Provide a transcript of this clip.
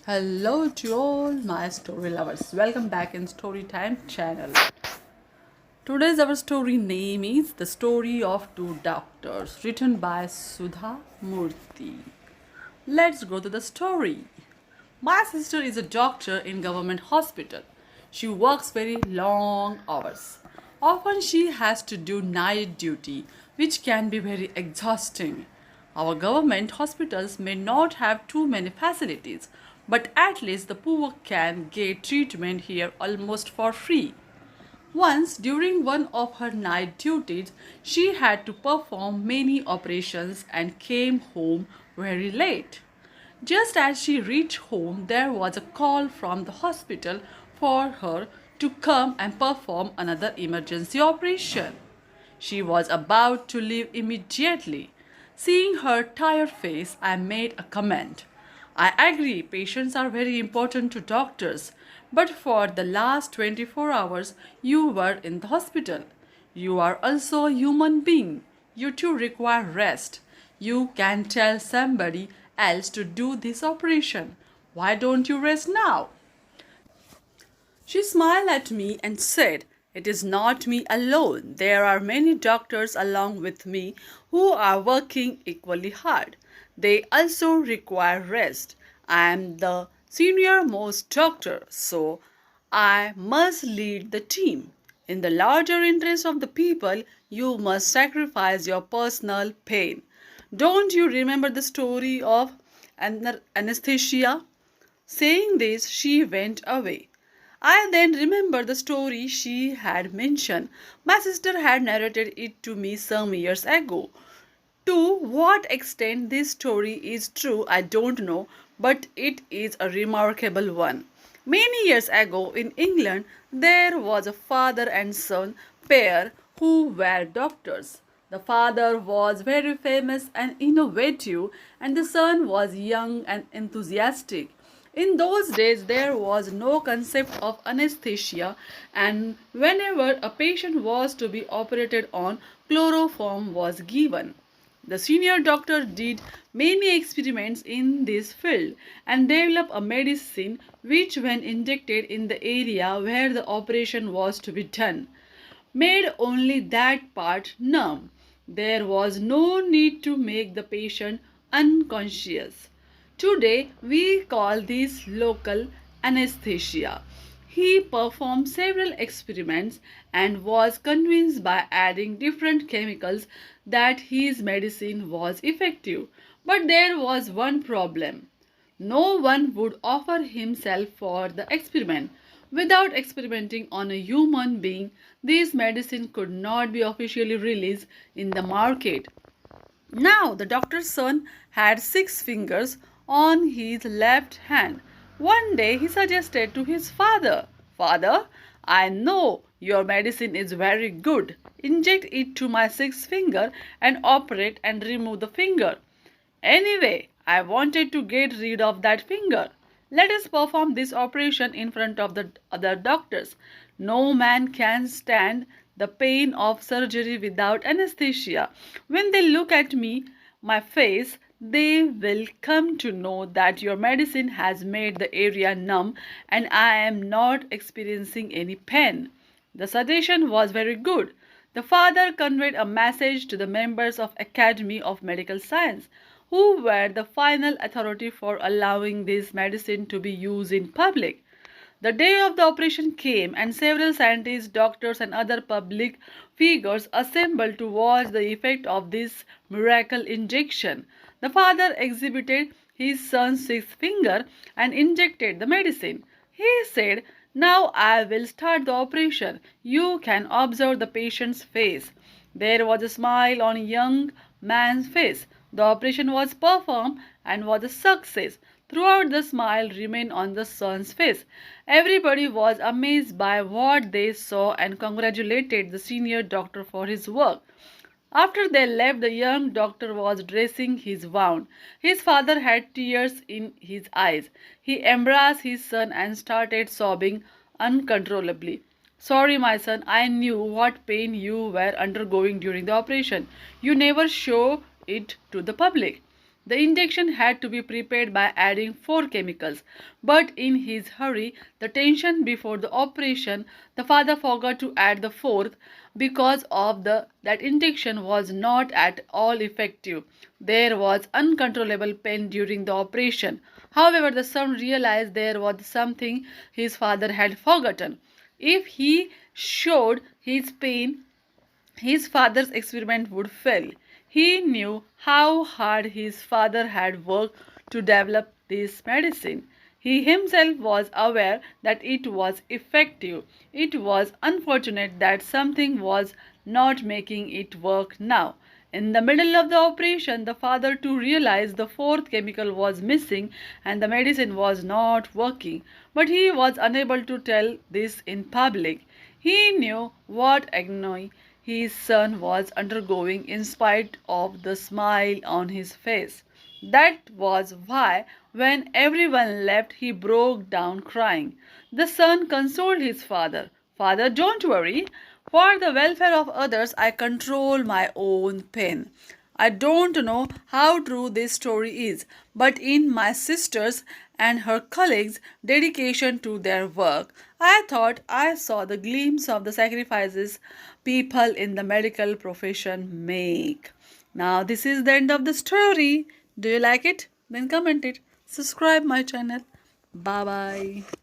Hello to all my story lovers. Welcome back in Storytime channel. Today's our story name is The Story of Two Doctors, written by Sudha Murty. Let's go to the story. My sister is a doctor in government hospital. She works very long hours. Often she has to do night duty, which can be very exhausting. Our government hospitals may not have too many facilities, but at least the poor can get treatment here almost for free. Once, during one of her night duties, she had to perform many operations and came home very late. Just as she reached home, there was a call from the hospital for her to come and perform another emergency operation. She was about to leave immediately. Seeing her tired face, I made a comment. I agree, patients are very important to doctors, but for the last 24 hours you were in the hospital. You are also a human being. You too require rest. You can tell somebody else to do this operation. Why don't you rest now? She smiled at me and said, "It is not me alone. There are many doctors along with me who are working equally hard. They also require rest. I am the senior most doctor, so I must lead the team. In the larger interest of the people, you must sacrifice your personal pain. Don't you remember the story of anesthesia?" Saying this, she went away. I then remembered the story she had mentioned. My sister had narrated it to me some years ago. To what extent this story is true, I don't know, but it is a remarkable one. Many years ago in England, there was a father and son pair who were doctors. The father was very famous and innovative, and the son was young and enthusiastic. In those days, there was no concept of anesthesia, and whenever a patient was to be operated on, chloroform was given. The senior doctor did many experiments in this field and developed a medicine which, when injected in the area where the operation was to be done, made only that part numb. There was no need to make the patient unconscious. Today we call this local anesthesia. He performed several experiments and was convinced by adding different chemicals that his medicine was effective. But there was one problem. No one would offer himself for the experiment. Without experimenting on a human being, this medicine could not be officially released in the market. Now the doctor's son had 6 fingers on his left hand. One day he suggested to his father, "Father, I know your medicine is very good. Inject it to my sixth finger and operate and remove the finger. Anyway, I wanted to get rid of that finger. Let us perform this operation in front of the other doctors. No man can stand the pain of surgery without anesthesia. When they look at me, my face, they will come to know that your medicine has made the area numb and I am not experiencing any pain." The suggestion was very good. The father conveyed a message to the members of Academy of Medical Science, who were the final authority for allowing this medicine to be used in public. The day of the operation came, and several scientists, doctors, and other public figures assembled to watch the effect of this miracle injection. The father exhibited his son's sixth finger and injected the medicine. He said, "Now I will start the operation. You can observe the patient's face." There was a smile on a young man's face. The operation was performed and was a success. Throughout, the smile remained on the son's face. Everybody was amazed by what they saw and congratulated the senior doctor for his work. After they left, the young doctor was dressing his wound. His father had tears in his eyes. He embraced his son and started sobbing uncontrollably. "Sorry, my son, I knew what pain you were undergoing during the operation. You never show it to the public." The injection had to be prepared by adding 4 chemicals, but in his hurry, the tension before the operation, the father forgot to add the fourth. Because of that injection was not at all effective. There was uncontrollable pain during the operation. However, the son realized there was something his father had forgotten. If he showed his pain, his father's experiment would fail. He knew how hard his father had worked to develop this medicine. He himself was aware that it was effective. It was unfortunate that something was not making it work now. In the middle of the operation, the father too realized the fourth chemical was missing and the medicine was not working. But he was unable to tell this in public. He knew what agony his son was undergoing in spite of the smile on his face. That was why, when everyone left, he broke down crying. The son consoled his father. Father, don't worry. For the welfare of others, I control my own pain. I don't know how true this story is, but in my sister's and her colleagues' dedication to their work, I thought I saw the glimpse of the sacrifices people in the medical profession make. Now, this is the end of the story. Do you like it? Then comment it. Subscribe my channel. Bye bye.